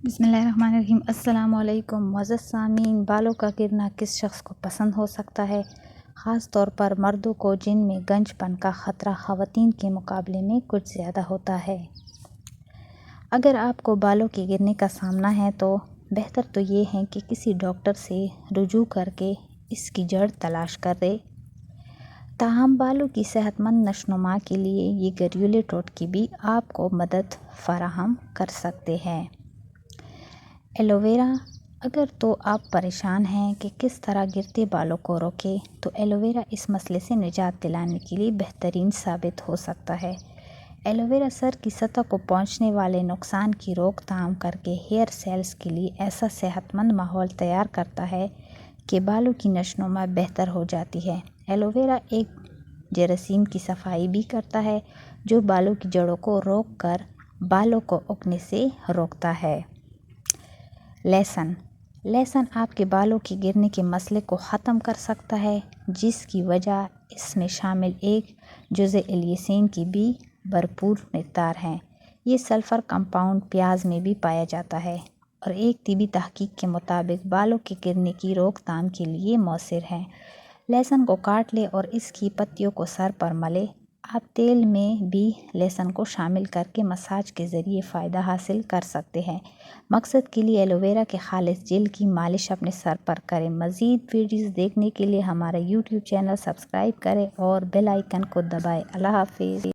بسم اللہ الرحمن الرحیم۔ السلام علیکم معزز سامعین، بالوں کا گرنا کس شخص کو پسند ہو سکتا ہے؟ خاص طور پر مردوں کو، جن میں گنج پن کا خطرہ خواتین کے مقابلے میں کچھ زیادہ ہوتا ہے۔ اگر آپ کو بالوں کے گرنے کا سامنا ہے تو بہتر تو یہ ہے کہ کسی ڈاکٹر سے رجوع کر کے اس کی جڑ تلاش کرے۔ تاہم بالوں کی صحت مند نشوونما کے لیے یہ گھریلو ٹوٹکے بھی آپ کو مدد فراہم کر سکتے ہیں۔ Aloe vera. اگر تو آپ پریشان ہیں کہ کس طرح گرتے بالوں کو روکیں تو ایلو ویرا اس مسئلے سے نجات دلانے کے لیے بہترین ثابت ہو سکتا ہے۔ ایلو ویرا سر کی سطح کو پہنچنے والے نقصان کی روک تھام کر کے ہیئر سیلز کے لیے ایسا صحت مند ماحول تیار کرتا ہے کہ بالوں کی نشوونما بہتر ہو جاتی ہے۔ ایلو ویرا ایک جراثیم کی صفائی بھی کرتا ہے جو بالوں کی جڑوں کو روک کر بالوں کو اگنے سے روکتا ہے۔ لہسن۔ لہسن آپ کے بالوں کے گرنے کے مسئلے کو ختم کر سکتا ہے، جس کی وجہ اس میں شامل ایک جزء الیسین کی بھی بھرپور مقدار ہے۔ یہ سلفر کمپاؤنڈ پیاز میں بھی پایا جاتا ہے اور ایک طبی تحقیق کے مطابق بالوں کے گرنے کی روک تھام کے لیے مؤثر ہے۔ لہسن کو کاٹ لیں اور اس کی پتیوں کو سر پر ملیں۔ آپ تیل میں بھی لہسن کو شامل کر کے مساج کے ذریعے فائدہ حاصل کر سکتے ہیں۔ مقصد کے لیے ایلو ویرا کے خالص جیل کی مالش اپنے سر پر کریں۔ مزید ویڈیوز دیکھنے کے لیے ہمارا یوٹیوب چینل سبسکرائب کریں اور بیل آئیکن کو دبائیں۔ اللہ حافظ۔